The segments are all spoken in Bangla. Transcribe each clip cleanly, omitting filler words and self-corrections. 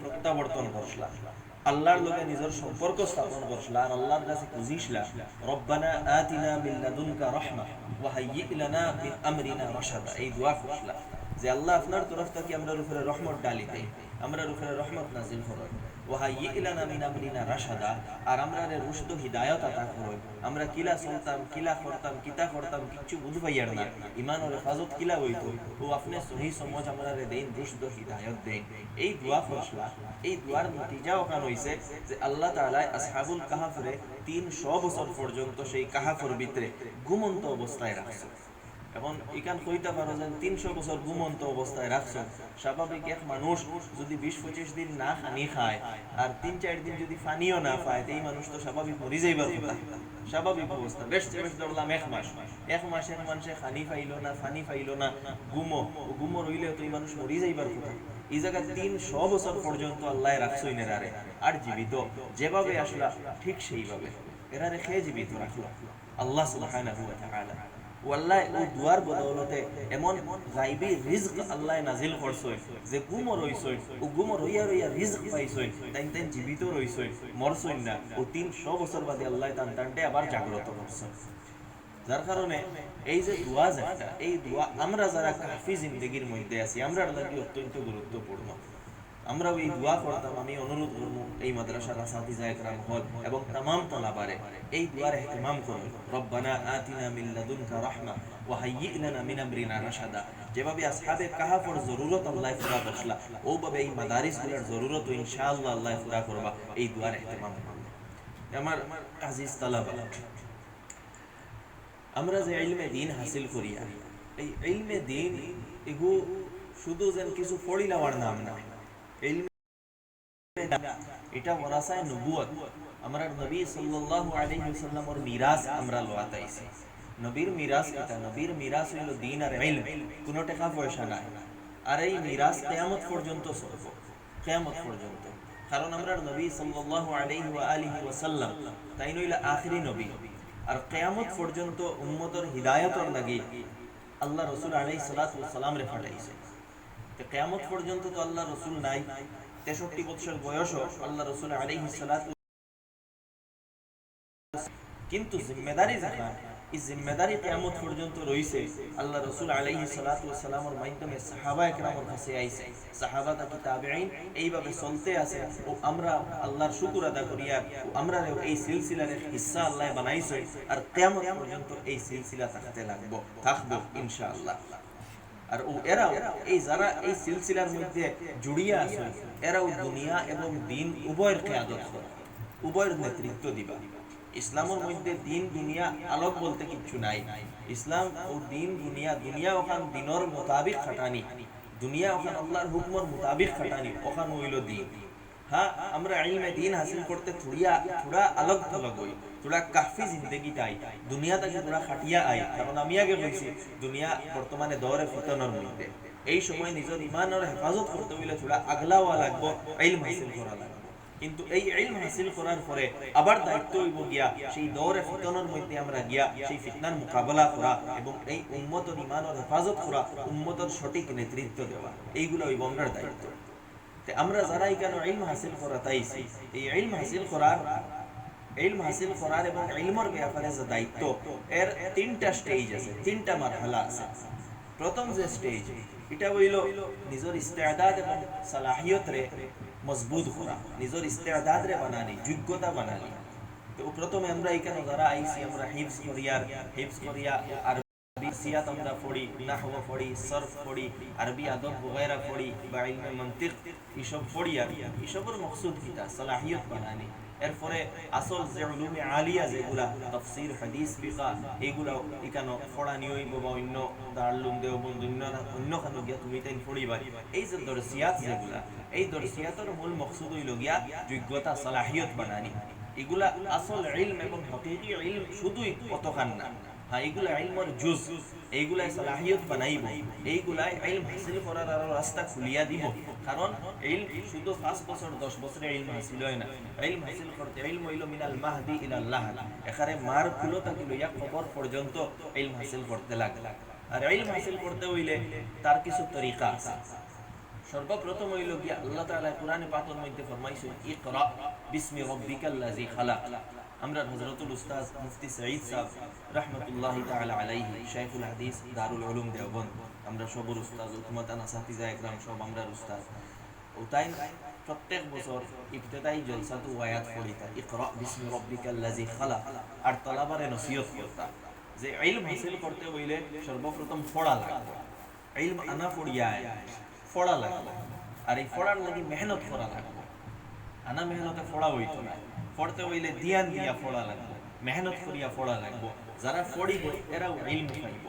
প্রত্যাবর্তন করছলা, আল্লাহর লগে নিজের সম্পর্ক স্থাপন করছলা আর আল্লাহর কাছে খুঁজিসলা, রব্বানা আতিনা মিন লাদুনকা রাহমা ওয়া হাইয়্যি লানা মিন আমরিনা রাশাদা, এই দোয়া করছলা যে আল্লাহ আপনার তরফ থেকে আমরার উপরে রহমত ডালি দেই, আমরার উপরে রহমত নাজিল করুন, ওয়া হাইয়্যি লানা মিন আমরিনা রাশাদা, আর আমরারে রুশদ হিদায়াত আতা করুন, আমরা কিলা চলতাম কিলা করতাম কিতা করতাম কিচ্ছু বুঝ পাইয়ার না, ঈমান ও হেফাজত কিলা হইতো ও আপনি সহি সমঝ আমরারে দেন, রুশদ হিদায়াত দেন। এই দোয়া করছলা, এই দোয়ার নতিজা ওখান হইছে যে আল্লাহ তাআলা আসহাবুল কাহাফরে 300 বছর পর্যন্ত সেই কাহাফের ভিতরে ঘুমন্ত অবস্থায় রাখছে। এখন এখান কইতে পারো যে 300 বছর ঘুমন্ত অবস্থায় রাখছে, স্বাভাবিক এক মানুষ যদি 20-25 দিন না খানি খায় আর 3-4 দিন যদি পানিও না পায়, এই মানুষ তো স্বাভাবিক মরি যাইবার কথা। স্বাভাবিক অবস্থা বেশ বেশ ধরলাম এক মাসের মানুষে খানি পাইলো না, পানি পাইলো না, গুমো রইলে তো এই মানুষ মরি যাইবার কথা। এই জায়গায় 300 বছর পর্যন্ত আল্লাহ রাখছো ইনারে, আর জীবিত যেভাবে আসলা ঠিক সেইভাবে এরা রেখে জীবিত রাখলো আল্লাহ সুবহানাহু ওয়া তাআলা। ওয়াল্লাহ ও দুয়ার বদৌলতে এমন গায়বী রিজক আল্লাহ নাজিল করছই যে গুমর হইছই, ও গুমর হইয়া রইয়া রিজক পাইছই, তাই তাই জীবিত রইছই, মরছই না, ও 300 বছর বাদে আল্লাহ তান তানটে আবার জাগ্রত করছেন। যার কারণে এই যে দোয়া যেটা, এই দোয়া আমরা যারা কাফি জিন্দগির মধ্যে আছি আমরা লাগি অত্যন্ত গুরুত্বপূর্ণ। আমরা এই দোয়া করতাম, আমি অনুরোধ করব এই মাদ্রাসার আসাতিজা একরাম হল এবং तमाम তলাবারে এই দোয়ার ইহতিমাম করুন, রব্বানা আতিনা মিন লাদুনকা রাহমা ওয়া হাইয়্যি লানা মিন আমরিনা রাশাদা। যেভাবে আসহাবে কাহাফের জরুরত আল্লাহ পুরা করছলা, ওভাবে এই মাদারিসগুলোর জরুরত ইনশাআল্লাহ আল্লাহ পুরা করবা এই দোয়ার ইহতিমাম করুন। আমার আজিজ তালাবা, আমরা যে ইলমে দ্বীন হাসিল করিয়া, এই ইলমে দ্বীন এগো শুধু যেন কিছু পড়ি নেওয়ার নাম না, এটা ওয়ারাসায়ে নবুয়ত, আমরা নবী সাল্লাল্লাহু আলাইহি ওয়াসাল্লামের মিরাস আমরা লওয়াতাইছি। নবীর মিরাস এটা, নবীর মিরাস হলো দ্বীন আর ইলম, কোনো টাকা পয়সা নাই। আর এই মিরাস কিয়ামত পর্যন্ত চলবে, কিয়ামত পর্যন্ত। কারণ আমরা নবী সাল্লাল্লাহু আলাইহি ওয়া আলিহি ওয়াসাল্লাম তাই নইলা আখিরি নবী, আর কিয়ামত পর্যন্ত উম্মতের হিদায়াতের লাগি আল্লাহ রাসূল আলাইহিস সালাতু ওয়াস সালাম রে পাঠাইছে। তো কিয়ামত পর্যন্ত তো আল্লাহ রাসূল নাই, 63 বছর বয়সও আল্লাহ রাসূল আলাইহিস সালাতু, কিন্তু জিম্মেদারি যারা, এই জিম্মেদারি কিয়ামত পর্যন্ত রইছে। আল্লাহ রাসূল আলাইহিস সালাতু ওয়াস সালামের মাধ্যমে সাহাবায়ে কেরামের কাছে আইছে, সাহাবা থেকে তাবেঈন এইভাবে চলতে আছে। ও আমরা আল্লাহর শুকর আদা করিয়া আমরা এই সিলসিলার হিস্সা আল্লাহ বানাইছে, আর কিয়ামত পর্যন্ত এই সিলসিলা থাকবে ইনশাআল্লাহ। আর ও এরাও এই যারা এই সিলসিলার মধ্যে জড়িয়ে আছে, এরাও দুনিয়া এবং দ্বীন উভয়ের কিয়াদত করে, উভয়ের নেতৃত্ব দিবা। ইসলামের মধ্যে দ্বীন দুনিয়া আলোক বলতে কিছু নাই। ইসলাম ও দ্বীন দুনিয়া, দুনিয়া ওখান দ্বীনের মোতাবিক খাটানি, দুনিয়া ওখান আল্লাহর হুকমের মোতাবিক খাটানি, ওখান হইল দ্বীন। হ্যাঁ, আমরা ইলমে দ্বীন হাসিল করতে থোড়া আলোক থলগ হই, থোড়া কাফি জিন্দগি চাই, দুনিয়া থেকে থোড়া খাটিয়া আই। কারণ আমি আগে বলছি দুনিয়া বর্তমানে দৌরে ফিতনার মধ্যে, এই সময় নিজের ঈমানের হেফাজত করতে হইলে থোড়া আগলা হওয়া লাগবে, ইলম হাসিল করা লাগবে। কিন্তু এই ইলম হাসিল করার পরে আবার দায়িত্ব হইব গিয়া সেই দৌরে ফিতনার মধ্যে আমরা গিয়া সেই ফিতনার মোকাবেলা করা এবং এই উম্মতের ঈমানের হেফাজত করা, উম্মতের সঠিক নেতৃত্ব দেওয়া, এইগুলো হইব আমরার দায়িত্ব। আমরা যারা এখানে ইলম হাসিল করা তাইছি, এই ইলম হাসিল করার এবং ইলমের ব্যাপারে যে দায়িত্ব, এর 3টা স্টেজ আছে, 3টা মারহালা আছে। প্রথম যে স্টেজ, এটা হইল নিজের ইস্তেদাদ এবং সালাহিয়ত রে মজবুত করা, নিজের ইস্তেদাদ রে বানানি, যোগ্যতা বানানি। তো প্রথমে আমরা এখানে যারা আইছি, আমরা হিফজ করিয়া আরবি সিয়াত আমরা পড়ি, নাহও পড়ি, সরফ পড়ি, আরবি আদব বগেরা পড়ি, বা ইলমে মন্তিক এসব পড়ি। আর এসবের মকসুদ কিটা? সালাহিয়ত বানানি। এরপরে আসল যে উলুমে আলিয়া যেগুলা তাফসীর, হাদিস, ফিকহ, এগুলা এখানে পড়ানি হইব বা অন্য দারুল দেওবন্দ অন্য খানো গিয়া তুমি তাই পড়িবা। এই যে দরসিয়াত যেগুলা, এই দরসিয়াতের মূল মকসুদ হইল গিয়া যোগ্যতা, সালাহিয়ত বানানি। এগুলা আসল ইলম এবং হকিকি ইলম শুধুই কতখান না, হ্যাঁ এগুলা ইলমের জুজ, এইগুলাই সালাহিয়ত বানাইব, এইগুলাই ইলম হাসিল করার আরো রাস্তা খুলিয়া দিব। কারণ ইলম শুধু 5 বছর 10 বছরে ইলম হাসিল হয় না। ইলম হাসিল করতে, ইলম হইল মিনাল মাহদি ইলাল লাহদ, এখানে মার কুলো থেকে লইয়া কবর পর্যন্ত ইলম হাসিল করতে লাগে। আর ইলম হাসিল করতে হইলে তার কিছু তরিকা আছে। সর্বপ্রথম হইল কি আল্লাহ তাআলা কোরআনে পাকের মধ্যে ফরমাইছেন ইকরা বিসমি রাব্বিকাল্লাযী খালাক। আমরা হযরতুল উস্তাদ মুফতি সঈদ সাহেব রাহমাতুল্লাহি তাআলা আলাইহি শাইখুল হাদিস দারুল উলুম দেওবন্দ, আমরা সবর উস্তাদ উম্মতান আসাতিজা একরাম সব আমরা উস্তাদ ও তাই প্রত্যেক বছর ইবতেদায়ী জলসাতু আয়াত পড়িতা ইকরা বিসমি রাব্বিকাল্লাযী খালাক, আর তলাবারে নসিহত করতা যে ইলম হাসিল করতে হইলে সর্বপ্রথম পড়া লাগবে। ইলম আনা পড়িয়া পড়া লাগবে, আর এই পড়ার লাগি মেহনত করা লাগবে। আনা মেহনতে পড়া হইতো না, পড়তে হইলে ধ্যান দিয়া পড়া লাগবে, মেহনত করিয়া পড়া লাগবে। যারা পড়িব এরাও ইলম পাইব।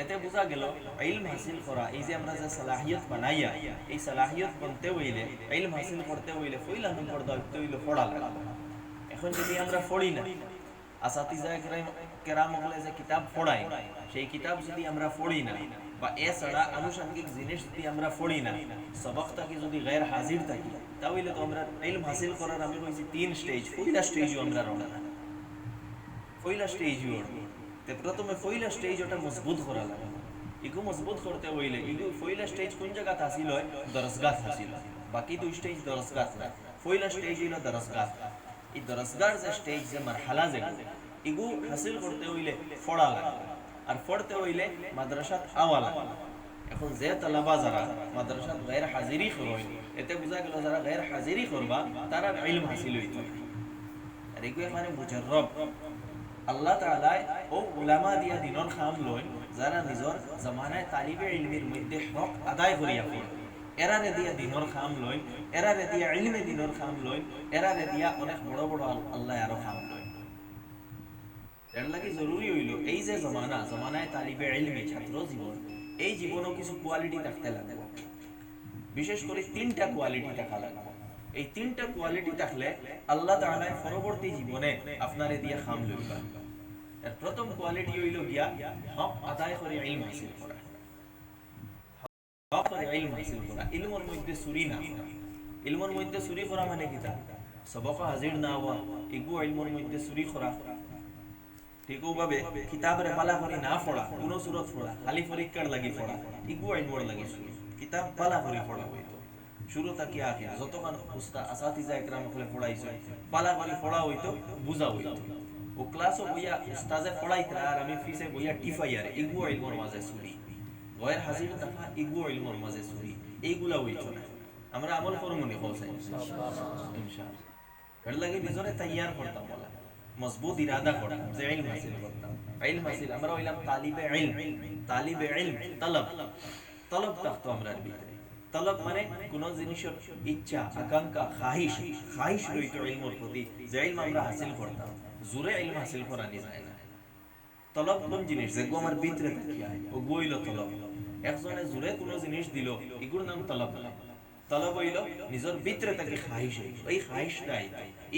এতে বোঝা গেল ইলম হাসিল করা, এই যে আমরা যে সালাহিয়ত বানাইয়া, এই সালাহিয়ত বনতে হইলে ইলম হাসিল করতে হইলে পয়লা নম্বর দায়িত্ব হইল পড়া লাগবে। এখন যদি আমরা পড়ি না, আসাতিজা কেরাম হলে যে কিতাব পড়াই, সেই কিতাব যদি আমরা পড়ি না, বা এছাড়া আনুষঙ্গিক জিনিস যদি আমরা পড়ি না, সবকটাকে যদি গায়ের হাজির থাকি, তাহলে তো আমরা ইলম হাসিল করার আমি কইছি 3 স্টেজ। পয়লা স্টেজও আমরা রওনা না, পয়লা স্টেজও তে প্রথমে পয়লা স্টেজ ওটা মজবুত করা লাগে। ইগু মজবুত করতে হইলে ইগু পয়লা স্টেজ কোন জায়গাতে হাসিল হয়? দরসগাহ হাসিল হয়। বাকি 2 স্টেজ দরসগাহ না, পয়লা স্টেজ হইল দরসগাহ। এই দরসগার যে স্টেজ যে মারহালা যে ইগু হাসিল করতে হইলে পড়া লাগে, আর পড়তে হইলে মাদ্রাসাত আওয়া লাগে। এখন যে তালাবা যারা মাদ্রাসাত গায়ের হাজিরি করবে, এতে বোঝা গেল যারা গায়ের হাজিরি করবা তারা ইলম হাসিল হইতো। আর এগুলো এখানে মুজাররব আল্লাহ তাআলা ও উলামা দিয়া দিনর খাম লয়, যারা নিজর জামানায় তালিবে ইলমের মধ্যে হক আদায় করিয়া পড়ে, এরারে দিয়া দিনর খাম লয়, এরারে দিয়া ইলমে দিনর খাম লয়, এরারে দিয়া অনেক বড় বড় আল্লাহ আরো খাম লয়। এর লাগি জরুরি হইল এই যে জামানায় তালিবে ইলমে ছাত্র জীবন, এই জীবনও কিছু কোয়ালিটি থাকতে লাগবে। বিশেষ করে 3টা কোয়ালিটি থাকা লাগবে। এই 3টা কোয়ালিটি থাকলে আল্লাহ তাআলা পরবর্তী জীবনে আপনারে দিয়ে খাম লইবা। এর প্রথম কোয়ালিটি হইল গিয়া হক আদায় করে ইলম হাসিল করা। হক করে ইলম হাসিল করা, ইলমের মধ্যে চুরি না করা। ইলমের মধ্যে চুরি করা মানে কি? তা সবক হাজির না হওয়া, এগু ইলমের মধ্যে চুরি করা। ঠিকভাবে কিতাবের পালা করে না পড়া, কোন সূরত পড়া, খালি পরীক্ষার লাগি পড়া, এগু ইলমের লাগি চুরি। কিতাব পালা করে পড়া হইতো শুরু থেকে আখির, যতক্ষণ উস্তাদ আসাতিজা একরাম হলে পড়াইছে পালা করে পড়া হইতো, বুঝা হইতো। ও ক্লাসও বইয়া উস্তাদে পড়াইতে আর আমি ফিসে বইয়া টিফাই, আর এগু ইলমের মাঝে চুরি, গয়ের হাজির থাকা, এগু ইলমের মাঝে চুরি, এইগুলা হইতো না। আমরা আমল করব নি হোসাইন ইনশাআল্লাহ। এর লাগি নিজরে তৈয়ার করতাম, বলা মজবুত ইরাদা করতাম যে ইলম হাসিল করতাম। ইলম হাসিল আমরা হইলাম তালিবে ইলম, তালিবে ইলম তলব থাকতো আমরা ভিতরে। তলব মানে কোন জিনিসের ইচ্ছা, আকাঙ্ক্ষা, খাহিশ রইতো ইলমের প্রতি, যে ইলম আমরা হাসিল করতাম। জোরে ইলম হাসিল করা যায় না। তলব কোন জিনিস যেগো আমার ভিতরে থাকিয়া ও গইল তলব। একজনে জোরে কোন জিনিস দিল, এগুলোর নাম তলব না। তলব হইল নিজের ভিতরে থেকে খাহিশ, এই খাহিশটাই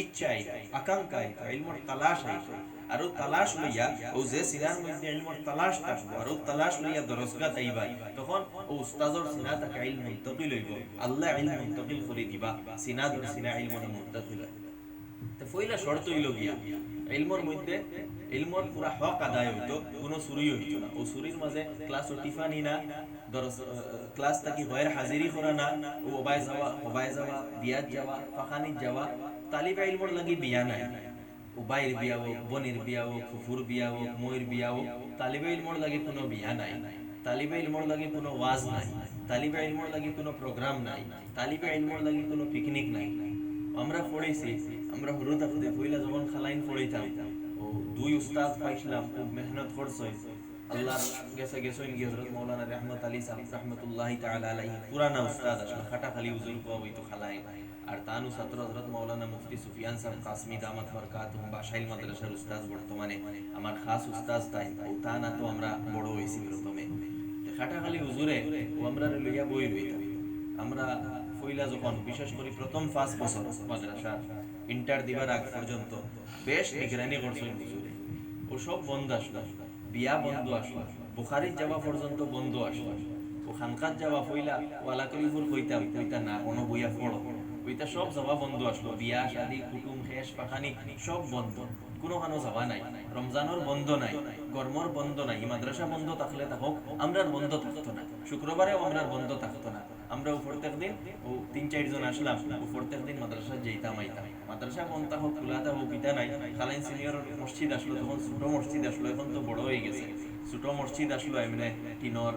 ইচ্ছাই আকাঙ্ক্ষাই ইলমের তালাশ আইতো। আর ও তালাশ লইয়া ও যে সিনার মধ্যে ইলমের তালাশ থাকবো, আর ও তালাশ লইয়া দরজগাত আইবা, তখন ও উস্তাজর সিনা থেকে ইলম মুনতাকিল হইব। আল্লাহ ইলম মুনতাকিল করে দিবা, সিনাদর সিনা ইলমের মুনতাকিল। তো পয়লা শর্ত হইল গিয়া ইলমের মধ্যে ইলমের পুরা হক আদায় হইতো, কোনো চুরি হইতো না। ও চুরির মাঝে ক্লাস ও টিফানি না, ক্লাস থাকি গয়ের হাজিরি করা না, ও ওবায় যাওয়া, বিয়াত যাওয়া, ফাখানিত যাওয়া। তালিবে ইলমের লাগি বিয়া নাই, ও বাইর বিয়া হোক, বনির বিয়া হোক, ফুফুর বিয়া হোক, মইর বিয়া হোক, তালিবে ইলমের লাগি কোনো বিয়া নাই। তালিবে ইলমের লাগি কোনো ওয়াজ নাই, তালিবে ইলমের লাগি কোনো প্রোগ্রাম নাই, তালিবে ইলমের লাগি কোনো পিকনিক নাই। আমরা পড়েছি, আমরা হরু থাকতে পয়লা যখন খালাইন পড়াইতাম, ও 2 উস্তাদ পাইছিলাম, খুব মেহনত করছে। আল্লাহ গেছেন কি হযরত মাওলানা রহমত আলী সাহেব রাহমাতুল্লাহি তাআলা আলাইহি, পুরানা উস্তাদ আসলে খাটাখালি হুজুর কো হইতো খালাইন। আর তানু ছাত্র হযরত মাওলানা মুফতি সুফিয়ান সাহেব কাসমি দামাত বরকাতুহুম বাশাইল মাদ্রাসার উস্তাদ, বর্তমানে আমার খাস উস্তাদ তাই। ও তানা তো আমরা বড় হইছি প্রথমে খাটাখালি হুজুরে, ও আমরা লইয়া বই রইতাম। আমরা পয়লা যখন বিশেষ করে প্রথম 5 বছর মাদ্রাসা ইন্টার দিবার আগ পর্যন্ত বেশ নিগরানি করছেন হুজুরে। ও সব বন্ধ আসলো, বিয়া বন্ধ আসলো, বুখারীত যাওয়া পর্যন্ত বন্ধ আসলো। ও খানকাত যাওয়া পয়লা ওয়ালা কলিফুর কইতা না, কোনো বইয়া পড়ো ওইটা সব যাওয়া বন্ধ আসলো। বিয়া শাদি কুটুম খেস পাখানি সব বন্ধ, কোনো কানো যাওয়া নাই। রমজানের বন্ধ নাই, গরমর বন্ধ নাই। মাদ্রাসা বন্ধ থাকলে থাকুক, আমরার বন্ধ থাকতো না। শুক্রবারেও আমরার বন্ধ থাকতো না। আমরা প্রত্যেক দিন ও 3-4 জন আসলাম, ও প্রত্যেক দিন মাদ্রাসা যেতাম আইতাম। মাদ্রাসা কোনটা হোক খোলাটা হোক পিতা নাই, খালাইন সিনিয়র মসজিদ আসলো, তখন ছোট মসজিদ আসলো, এখন তো বড় হয়ে গেছে। ছোট মসজিদ আসলো এমনি টিনর,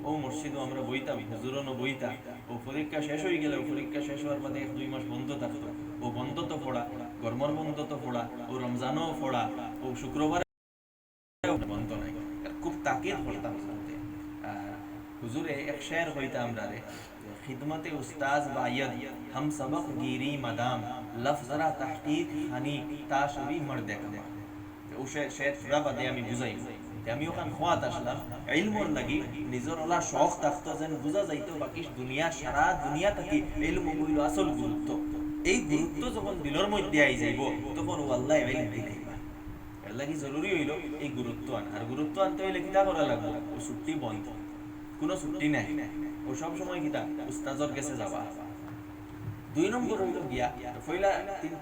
ও মসজিদও আমরা বইতাম, হুজুরনও বইতাম। ও পরীক্ষা শেষ হয়ে গেলে, পরীক্ষা শেষ হওয়ার বাদে 1-2 মাস বন্ধ থাকতো। ও বন্ধ তো পড়া, গরমের বন্ধ তো পড়া, ও রমজানও পড়া, ও শুক্রবার বন্ধ নাই। খুব তাকিদ করতাম শুনতে। হুজুরে এক শের হইতা আমরা রে, খিদমতে উস্তাজ বায়দ हम सबक गिरी मदाम लफ्ज जरा तहकीक खानी ताशरी मर्द कमा। ও শের পুরা বাদে আমি বুঝাই আমি ওখান খোয়াত আসলাম ইলমর লাগি, নিজের ওলা শখ থাকতো যেন বুঝা যাইতো বাকি দুনিয়া, সারা দুনিয়া থাকি ইলম হইল আসল গুরুত্ব। এই গুরুত্ব যখন দিলর মধ্যে আই যাইব তখন ও আল্লাহ ইলম দিলাইবা। এর লাগি জরুরি হইল এই গুরুত্ব আন। আর গুরুত্ব আনতে হইলে কিতা করা লাগবে? ও ছুটি বন্ধ, কোনো ছুটি নাই। ও সব সময় কিতা উস্তাজর কাছে যাবা। 2 নম্বর হইল গিয়া পয়লা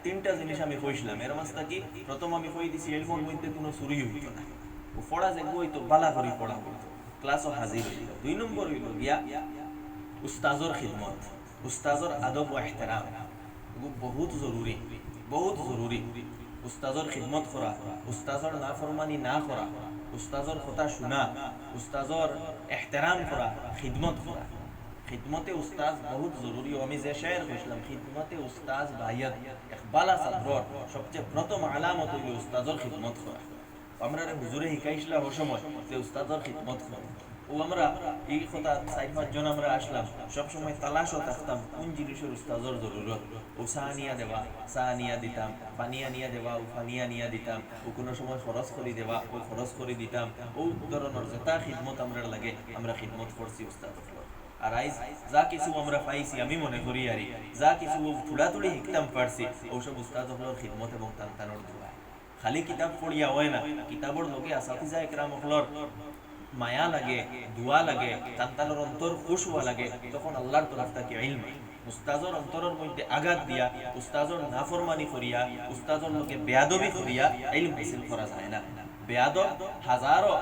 তিনটা জিনিস আমি কইছিলাম। এর মাঝটা কি? প্রথম আমি কই দিছি ইলমের মধ্যে কোনো চুরি হইতো না, ও পড়া যে হইতো বালা করে পড়া হইতো, ক্লাসও হাজির হইতো। 2 নম্বর হইল গিয়া উস্তাজর খিদমত, উস্তাজর আদব ও ইহতিরাম, বহুত জরুরি, বহুত জরুরি। উস্তাজর খিদমত করা, উস্তাজর নাফরমানি না করা, উস্তাজর কথা শোনা, উস্তাজর ইহতিরাম করা, খিদমত করা। খিদমতে উস্তাজ বহুত জরুরি। আমি যে শের কইছিলাম খিদমতে উস্তাজ বায়াত এক বালা ছাত্রর সবচেয়ে প্রথম আলামত হইল উস্তাজর খিদমত করা। আমরা হুজুরে শিখাইছিলা ও সময় যে উস্তাজর খিদমত করা। ও আমরা এই কথা 4-5 জন আমরা আসলাম, সব সময় তালাশও থাকতাম কোন জিনিসের উস্তাজর জরুরত। ও সানিয়া দেওয়া, সানিয়া দিতাম, পানিয়া নিয়া দেওয়া, ও পানিয়া নিয়া দিতাম, ও কোনো সময় খরচ করে দেওয়া, ও খরচ করে দিতাম। ও ধরনের যেটা খিদমত আমরা লাগে আমরা খিদমত করছি উস্তাজর। আর আইজ যা কিছু আমরা পাইছি আমি মনে করি আরি যা কিছু থুড়াথুড়ি শিখতাম পারছি ওসব উস্তাদ হলোর খিদমত এবং তানতানোর দোয়া। খালি কিতাব পড়িয়া হয় না, কিতাবর লগে আসাতিজা একরাম হলোর মায়া লাগে, দোয়া লাগে, তানতানোর অন্তর খুশ হওয়া লাগে, তখন আল্লাহর তরফ থেকে ইলম। উস্তাজর অন্তরের মধ্যে আঘাত দিয়া, উস্তাজর নাফরমানি করিয়া, উস্তাজর লগে বেয়াদবি করিয়া ইলম হাসিল করা যায় না। বেয়াদব হাজারো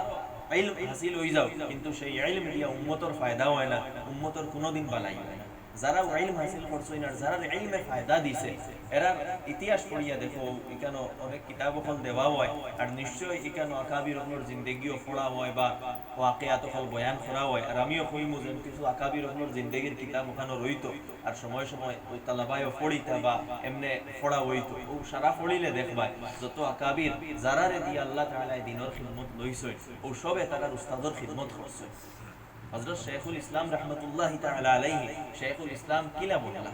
ইলম হাসিল হয়ে যাও, কিন্তু সেই ইলম দিয়া উম্মতর ফায়দা হয় না, উম্মতর কোনোদিন বালাই হয় না। যারা ইলম হাসিল করছে না, যারা ইলমে ফায়দা দিছে, এরা ইতিহাস পড়িয়া দেখো, এখানে অনেক কিতাব ওখান দেওয়া হয়। আর নিশ্চয়ই এখানে আকাবির ওখানোর জিন্দগিও পড়া হয় বা ওয়াকিয়াত ওখান বয়ান করা হয়। আর আমিও কইমু যেন কিছু আকাবির ওখানোর জিন্দগির কিতাব ওখানে রইতো, আর সময় সময় ওই তালাবায়ও পড়িতা বা এমনে পড়া হইতো। ও সারা পড়িলে দেখবা যত আকাবির যারারে দিয়ে আল্লাহ তাআলা দিনের খিদমত লইছে, ও সবে তারা উস্তাদর খিদমত করছে। হযরত শেখুল ইসলাম রাহমাতুল্লাহি তাআলা আলাইহি, শেখুল ইসলাম কিলা বললা,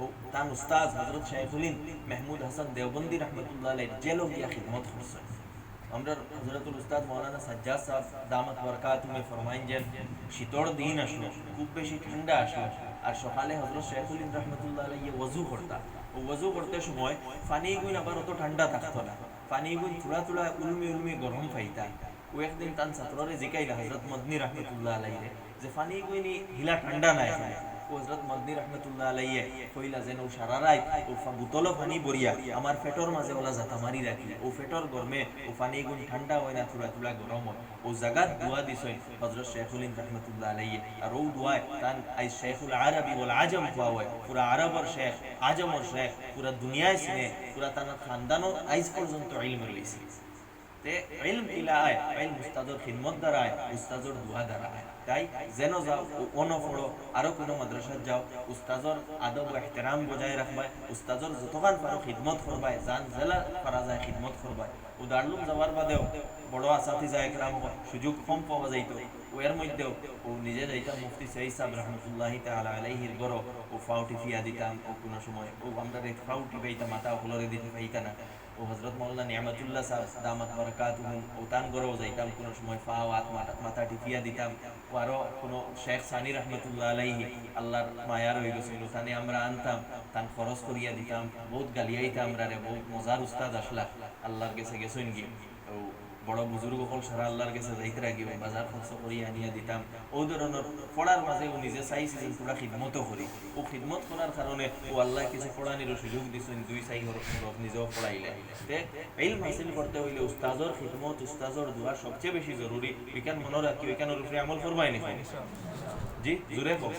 ও তার উস্তাদ হযরত শেখুল মাহমুদ হাসান দেওবন্দি রাহমাতুল্লাহ আলাইহি জেলো গিয়া খিদমত করছে। আমরা হযরতুল উস্তাদ মাওলানা সাজ্জাদ সাহেব দামাত বরকাতুহু ফরমাইন যে শীতর দিন আসলো, খুব বেশি ঠান্ডা আসলো, আর সকালে হযরত শেখুল রাহমাতুল্লাহ আলাইহি ওযু করতা। ও ওযু করতে সময় পানি গুণ আবার অত ঠান্ডা থাকতো না, পানি গুণ থোড়া থোড়া উলমি উলমি গরম পাইতা। ও একদিন তান ছাত্ররে জিকাইলা হযরত মদনী রাহমাতুল্লাহ আলাইহি যে পানি গুইনি হিলা ঠান্ডা নাই। ও হযরত মদনী রাহমাতুল্লাহ আলাইহি কইলা যেন ও সারা রাত ও বোতলও পানি ভরিয়া আমার পেটর মাঝে ওলা জাতা মারি রাখি, ও পেটর গরমে ও পানি গুণ ঠান্ডা হয় না, থোড়া থোড়া গরম হয়। ও জাগাত দোয়া দিছেন হযরত শেখুল রাহমাতুল্লাহ আলাইহি। আর ও দোয়ায় তান আই শেখুল আরবি ওয়াল আজম কোয়া হয়, পুরা আরবর শেখ, আজমর শেখ, পুরা দুনিয়ায় চিনে, পুরা তার খানদানও আইজ পর্যন্ত ইলম রইছে। তে ইলম ইলা আয়, ইলম উস্তাদর খিদমত দ্বারা আয়, উস্তাদর দোয়া দ্বারা আয়। তাই যেন যাও অন পড়ো, আরো কোনো মাদ্রাসাত যাও, উস্তাদর আদব ও ইহতিরাম বজায় রাখবাই, উস্তাদর যতক্ষণ পারো খিদমত করবাই, জান জেলা পারা যায় খিদমত করবাই। ও দারুম যাওয়ার বাদেও বড় আসাতিজা একরাম সুযোগ কম পাওয়া যাইতো, ও এর মধ্যেও ও নিজে যাইতাম মুফতি সাইদ সাহেব রাহমাতুল্লাহি তাআলা আলাইহির গরো ও ফাউটি ফিয়া দিতাম। ও কোনো সময় ও আমরা ফাউটি পাইতাম, মাথা হলরে দিতে পাইতা না। ও হযরত মাওলানা নিয়ামতুল্লাহ সাহেব দামাত বরকাতুহু ও তান গরো যাইতাম, কোনো সময় পা হাত মাথা টিপিয়া দিতাম। ও আরো কোনো শেখ সানি রাহমাতুল্লাহ আলাইহি আল্লাহর মায়ার হয়ে গেছিল, তানে আমরা আনতাম, তান খরচ করিয়া দিতাম, বহুত গালিয়াইতাম আমরা রে, বহুত মজার উস্তাদ আসলা, আল্লাহর কাছে গেছেন গিয়ে। তো বড় বুজুর্গ হল সারা আল্লাহর কাছে যাইতে রাখি বাজার খরচ করিয়া আনিয়া দিতাম। ও ধরনের পড়ার মাঝে ও নিজে চাইছে যে তোরা খিদমতও করি। ও খিদমত করার কারণে ও আল্লাহ কিছু পড়ানিরও সুযোগ দিচ্ছেন, 2-4 হরফ নিজেও পড়াইলে। ইলম হাসিল করতে হইলে উস্তাজর খিদমত, উস্তাজর দোয়া সবচেয়ে বেশি জরুরি। এখান মনে রাখি, এখানের উপরে আমল ফরমাই নি। জি জোরে হোক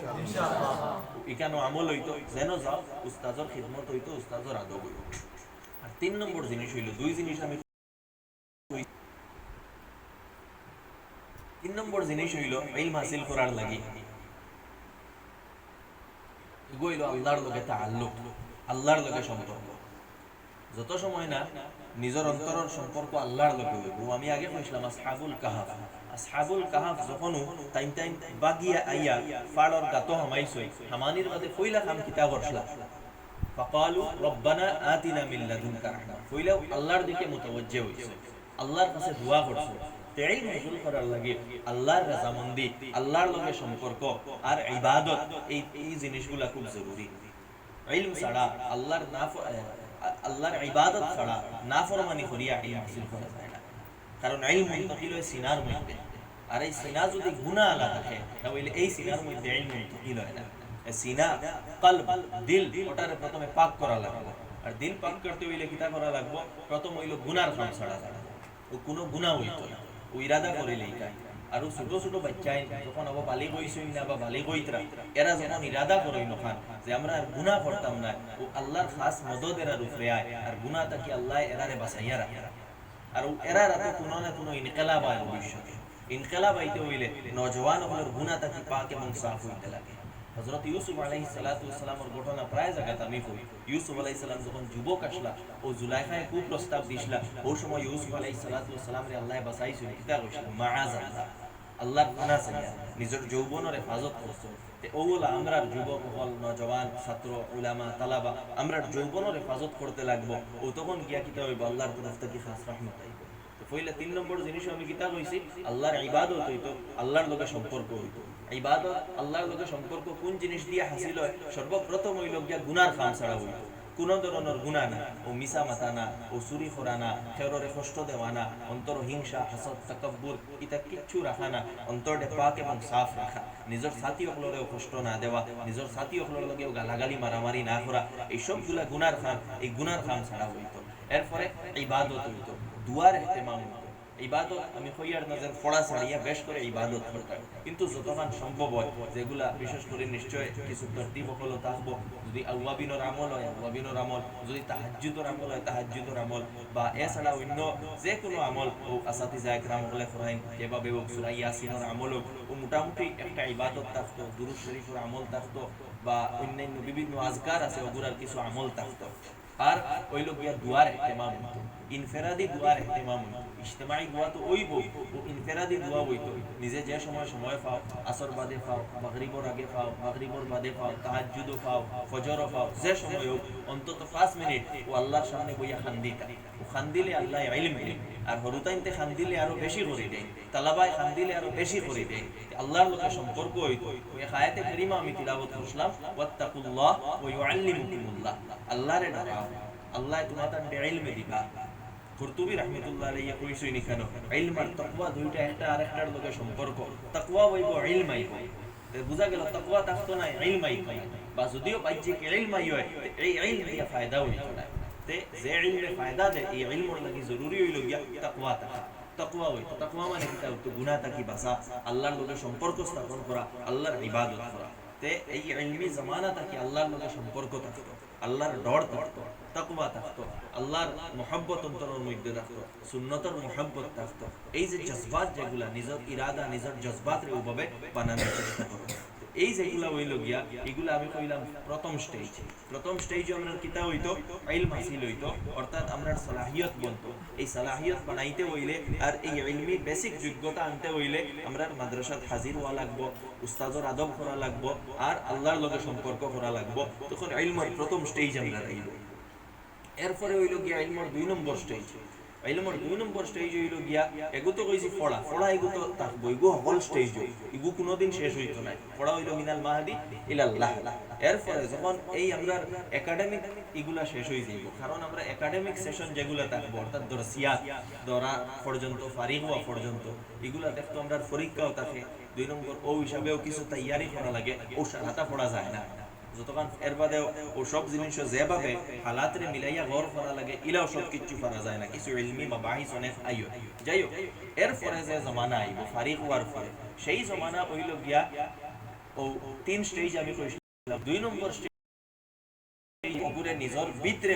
এখানে আমল হইতো যেন যাও উস্তাজর খিদমত হইতো উস্তাজর আদব হইতো। আর 3 নম্বর জিনিস হইল, দুই জিনিস আমি 3 নম্বর জিনিস হইল ইলম হাসিল করার লাগি এগুলো আল্লাহর লগে তাআল্লুক, আল্লাহর লগে সম্পর্ক। যত সময় না নিজের অন্তরের সম্পর্ক আল্লাহর লগে হইব। আমি আগে কইছিলাম আসহাবুল কাহাফ যখন টাইম বাগিয়া আইয়া ফাড়র গাতো হামাইছই হামানির মধ্যে কইলা খাম কিতাব বসলা ফাকালু রব্বানা আতিনা মিন লাদুনকা রাহমা, কইলা আল্লাহর দিকে মুতাওয়াজ্জিহ হইছে, আল্লাহর কাছে দোয়া করছে। ইলম হাসিল করার লাগে আল্লাহর রাজামন্দি, আল্লাহর লগে সম্পর্ক আর ইবাদত, এই জিনিসগুলা খুব জরুরি। ইলম ছাড়া আল্লাহর ইবাদত ছাড়া নাফরমানি করিয়া ইলম হাসিল করা যায় না। কারণ ইলম মুনতাকিল হয় সিনার মধ্যে, আর এই সিনা যদি গুনাহ আলা থাকে তাহলে এই সিনার মধ্যে ইলম মুনতাকিল হয় না। সিনা কলব দিল ওটারে প্রথমে পাক করা লাগবে, আর দিল পাক করতে হইলে কিতা করা লাগবে? প্রথম হইল গুনার কাম ছাড়া যাবে, ও কোনো গুনাহ হইতো না, ও ইরাদা করিলেই তাই। আর ছোট ছোট বাচ্চাই যখন আবার বালিগ হইছই না বা বালিগ হইতরা, এরা যখন ইরাদা করে নখান যে আমরা আর গুনাহ করতাম না, ও আল্লাহর খাস মদদ এরা রূপে আয়, আর গুনাহ তাকি আল্লাহ এরারে বাঁচাইয়া রাখে। আর এরা রাতে কোনো না কোনো ইনকিলাব আয় ভবিষ্যতে। ইনকিলাব আইতে হইলে নওজওয়ান হলের গুনাহ তাকি পাক এবং সাফ হইতে লাগে। হযরত ইউসুফ আলাইহিস সালাতু ওয়াস সালামের ঘটনা প্রায় জায়গাতে আমি কই। ইউসুফ আলাইহিস সালাম যখন যুবক আসলা ও জুলাইখায় খুব প্রস্তাব দিছলা, ওই সময় ইউসুফ আলাইহিস সালাতু ওয়াস সালাম রে আল্লাহ বাঁচাইছিল। কিতা কইছিল? মাআযাল্লাহ, আল্লাহর পানাহ চাইয়া নিজের যৌবনের হেফাজত করছো। তে ওগুলা আমরার যুবক হল, নওজওয়ান, ছাত্র, উলামা, তালাবা আমরার যৌবনের হেফাজত করতে লাগবো। ও তখন গিয়া কিতা হইব? আল্লাহর তরফ থেকে খাস রহমত আইব। তো পয়লা 3 নম্বর জিনিস আমি কিতা কইছি, আল্লাহর ইবাদত হইতো, আল্লাহর লগে সম্পর্ক হইতো। ইবাদত আল্লাহর লগে সম্পর্ক কোন জিনিস দিয়ে হাসিল হয়? সর্বপ্রথম হইল গিয়া গুনার কাম ছাড়া হইতো। কোন ধরনের গুনাহ না, ও মিছা মাতা না, ও চুরি করা না, খেররে কষ্ট দেওয়া না, অন্তর হিংসা, হাসদ, তাকাব্বুর ইতা কিচ্ছু রাখা না, অন্তরটা পাক এবং সাফ রাখা, নিজের সাথী সকলেও কষ্ট না দেওয়া, নিজের সাথী সকলের লগেও গালাগালি মারামারি না করা, এই সবগুলা গুনার কাম, এই গুনার কাম ছাড়া হইতো। এরপরে ইবাদত হইতো, দুয়ার ইহতিমাম হইতো। ইবাদত আমি কইয়ার নজর পড়া ছাড়িয়া বেশ করে ইবাদত করতাম, কিন্তু যতক্ষণ সম্ভব হয় যেগুলা বিশেষ করে নিশ্চয় কিছু তরতিব হলো থাকবো। যদি আওয়াবিনের আমল হয় আওয়াবিনের আমল, যদি তাহাজ্জুদের আমল হয় তাহাজ্জুদের আমল, বা এছাড়া অন্য যে কোনো আমল ও আসাতিজা একরাম বলে করাইন যেভাবে হোক, সূরা ইয়াসিনের আমল হোক, ও মোটামুটি একটা ইবাদত থাকতো, দুরূদ শরীফের আমল থাকতো, বা অন্যান্য বিভিন্ন আজকার আছে ওগুলার কিছু আমল থাকতো। আর ওই লোক গিয়া দুয়ার ইহতিমাম হইতো, ইনফেরাদি দুয়ার ইহতিমাম হইতো। ইজতিমাই দোয়া তো ওইব, ও ইনফেরাদি দোয়া হইতো। নিজে যে সময় পাও, আসর বাদে পাও, মাগরিবর আগে পাও, মাগরিবর বাদে পাও, তাহাজ্জুদও পাও, ফজরও পাও, যে সময় হোক অন্তত 5 মিনিট ও আল্লাহর সামনে বইয়া খান্দিতা। ও খান্দিলে আল্লাহ ইলম দেয়, আর হরুতাইনতে খান্দিলে আরো বেশি করে দেয়, তালাবায় খান্দিলে আরো বেশি করে দেয়। আল্লাহর লোকের সম্পর্ক হইতো। ওই আয়াতে কারিমা আমি তিলাওয়াত করলাম, ওয়াত্তাকুল্লাহ ওয়া ইউআল্লিমুকুমুল্লাহ, আল্লাহরে ডাকাও, আল্লাহ তোমাদের ইলম দিবা। কুরতুবী রাহমাতুল্লাহ আলাইহি কইছেন কেন ইলম আর তাকওয়া দুইটা একটা আরেকটার লগে সম্পর্ক। তাকওয়া হইব ইলম আইব, বুঝা গেল? তাকওয়া থাকতো না ইলম আইব, বা যদিও পাইছে কি ইলম আই হয়, এই ইলম দিয়া ফায়দা হইতো না। তে যে ইলমে ফায়দা দেয় এই ইলমের লাগি জরুরি হইল গিয়া তাকওয়া থাকা। তাকওয়া হইতো, তাকওয়া মানে কি? তো গুনাহ থেকে বাঁচা, আল্লাহর লগে সম্পর্ক স্থাপন করা, আল্লাহর ইবাদত করা। তে এই ইলমি জামানা থেকে আল্লাহর লগে সম্পর্ক থাকতো, আল্লাহর ডর থাকতো, তাকওয়া থাকতো, আল্লাহর মুহাব্বত অন্তরের মধ্যে থাকতো, সুন্নতের মুহাব্বত থাকতো। এই যে জজবাত যেগুলা নিজের ইরাদা নিজের জজবাত রে ওভাবে বানানোর চেষ্টা করো। এই যেগুলা হইল গিয়া এগুলা আমি কইলাম প্রথম স্টেজ। প্রথম স্টেজে আমরা কিতা হইতো? ইলম হাসিল হইতো, অর্থাৎ আমরা সালাহিয়ত বলতো। এই সালাহিয়ত বানাইতে হইলে আর এই ইলমি বেসিক যোগ্যতা আনতে হইলে আমরা মাদ্রাসাত হাজির হওয়া লাগবো, উস্তাজর আদব করা লাগবো, আর আল্লাহর লগে সম্পর্ক করা লাগবো। তখন ইলমের প্রথম স্টেজ আমরা রাইব। এরপরে হইল গিয়া ইলমের 2 নম্বর স্টেজ। ইলমের 2 নম্বর স্টেজ হইল গিয়া এগু তো কইছি পড়া এগু তো থাকবো, এগু হল স্টেজ এগু কোনোদিন শেষ হইতো না। পড়া হইল মিনাল মাহদি ইলাল্লাহ। এরপরে যখন এই আমরা একাডেমিক এগুলা শেষ হয়ে যাইব, কারণ আমরা একাডেমিক সেশন যেগুলা থাকবো অর্থাৎ দরসিয়াত ধরা পর্যন্ত, ফারিগ হওয়া পর্যন্ত, এগুলা দেখতো আমরা পরীক্ষাও থাকে। 2 নম্বর ও হিসাবেও কিছু তৈয়ারি করা লাগে, ও সারাটা পড়া যায় না। যতক্ষণ এর বাদেও ও সব জিনিস যেভাবে হালাতরে মিলাইয়া গৌর করা লাগে, ইলাও সব কিছু করা যায় না। কিছু ইলমি মাবাহিস অনেক আইও যাই হোক। এরপরে যে জমানা আইব ফারিক হওয়ার পরে, সেই জমানা হইল গিয়া ও তিন স্টেজ আমি কইছিলাম। 2 নম্বর স্টেজ অপুরে নিজর ভিতরে